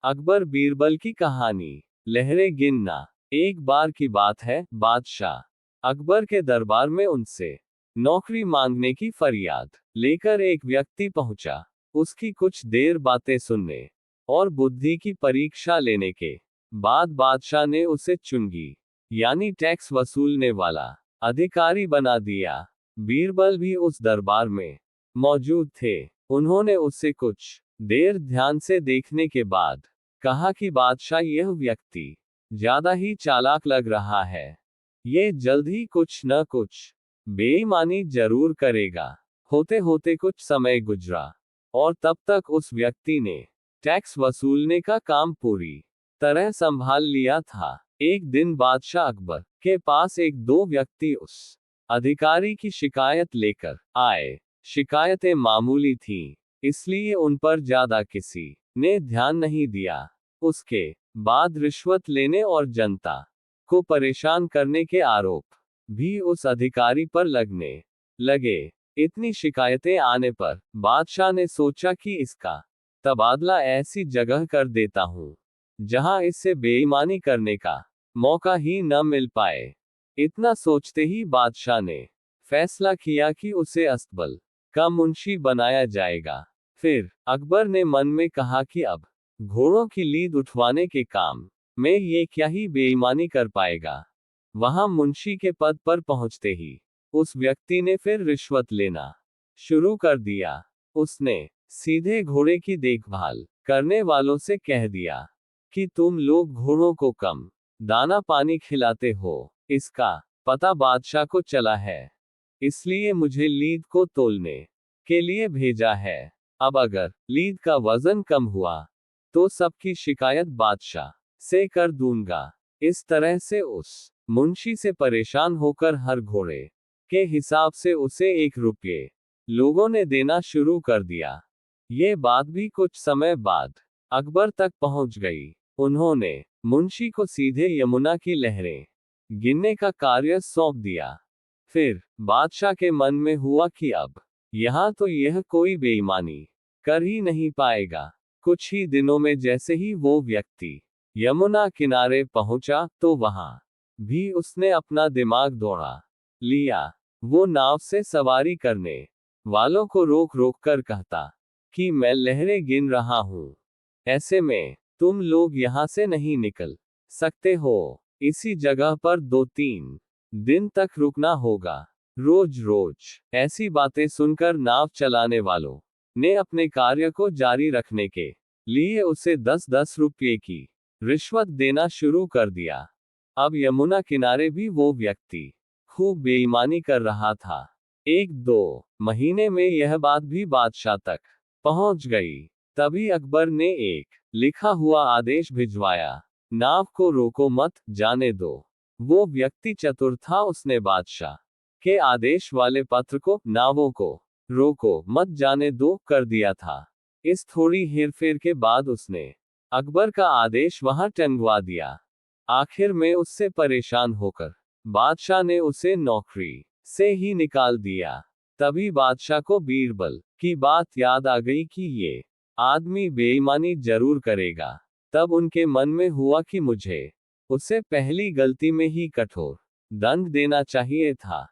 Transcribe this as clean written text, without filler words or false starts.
अकबर बीरबल की कहानी। लहरें गिनना। एक बार की बात है, बादशाह अकबर के दरबार में उनसे नौकरी मांगने की फरियाद लेकर एक व्यक्ति पहुंचा। उसकी कुछ देर बातें सुनने और बुद्धि की परीक्षा लेने के बाद बादशाह ने उसे चुंगी यानी टैक्स वसूलने वाला अधिकारी बना दिया। बीरबल भी उस दरबार में मौजूद थे। उन्होंने उसे कुछ देर ध्यान से देखने के बाद कहा कि बादशाह, यह व्यक्ति ज्यादा ही चालाक लग रहा है। ये जल्द ही कुछ न कुछ बेईमानी जरूर करेगा। होते होते कुछ समय गुजरा और तब तक उस व्यक्ति ने टैक्स वसूलने का काम पूरी तरह संभाल लिया था। एक दिन बादशाह अकबर के पास एक दो व्यक्ति उस अधिकारी की शिकायत लेकर आए। शिकायतें मामूली थीं, इसलिए उन पर ज्यादा किसी ने ध्यान नहीं दिया। उसके बाद रिश्वत लेने और जनता को परेशान करने के आरोप भी उस अधिकारी पर लगने लगे। इतनी शिकायतें आने पर बादशाह ने सोचा कि इसका तबादला ऐसी जगह कर देता हूं जहां इससे बेईमानी करने का मौका ही न मिल पाए। इतना सोचते ही बादशाह ने फैसला किया कि उसे अस्तबल का मुंशी बनाया जाएगा। फिर अकबर ने मन में कहा कि अब घोड़ों की लीद उठवाने के काम में ये क्या ही बेईमानी कर पाएगा। वहां मुंशी के पद पर पहुंचते ही उस व्यक्ति ने फिर रिश्वत लेना शुरू कर दिया। उसने सीधे घोड़े की देखभाल करने वालों से कह दिया कि तुम लोग घोड़ों को कम दाना पानी खिलाते हो, इसका पता बादशाह को चला है, इसलिए मुझे लीद को तोलने के लिए भेजा है। अब अगर लीद का वजन कम हुआ तो सबकी शिकायत बादशाह से कर दूंगा। इस तरह से उस मुंशी से परेशान होकर हर घोड़े के हिसाब से उसे 1 रुपये लोगों ने देना शुरू कर दिया। ये बात भी कुछ समय बाद अकबर तक पहुंच गई। उन्होंने मुंशी को सीधे यमुना की लहरें गिनने का कार्य सौंप दिया। फिर बादशाह के मन में हुआ कि अब यहां तो यह कोई बेईमानी कर ही नहीं पाएगा। कुछ ही दिनों में जैसे ही वो व्यक्ति यमुना किनारे पहुंचा तो वहां भी उसने अपना दिमाग दौड़ा लिया। वो नाव से सवारी करने वालों को रोक रोक कर कहता कि मैं लहरें गिन रहा हूं, ऐसे में तुम लोग यहां से नहीं निकल सकते हो। इसी जगह पर 2-3 दिन तक रुकना होगा। रोज रोज ऐसी बातें सुनकर नाव चलाने वालों ने अपने कार्य को जारी रखने के लिए उसे 10-10 रुपये की रिश्वत देना शुरू कर दिया। अब यमुना किनारे भी वो व्यक्ति खूब बेईमानी कर रहा था। 1-2 महीने में यह बात भी बादशाह तक पहुंच गई। तभी अकबर ने एक लिखा हुआ आदेश भिजवाया, नाव को रोको मत, जाने दो। वो व्यक्ति चतुर था, उसने बादशाह के आदेश वाले पत्र को नावों को रोको मत, जाने दो कर दिया था। इस थोड़ी हेरफेर के बाद उसने अकबर का आदेश वहां टंगवा दिया। आखिर में उससे परेशान होकर बादशाह ने उसे नौकरी से ही निकाल दिया। तभी बादशाह को बीरबल की बात याद आ गई कि ये आदमी बेईमानी जरूर करेगा। तब उनके मन में हुआ कि मुझे उसे पहली गलती में ही कठोर दंड देना चाहिए था।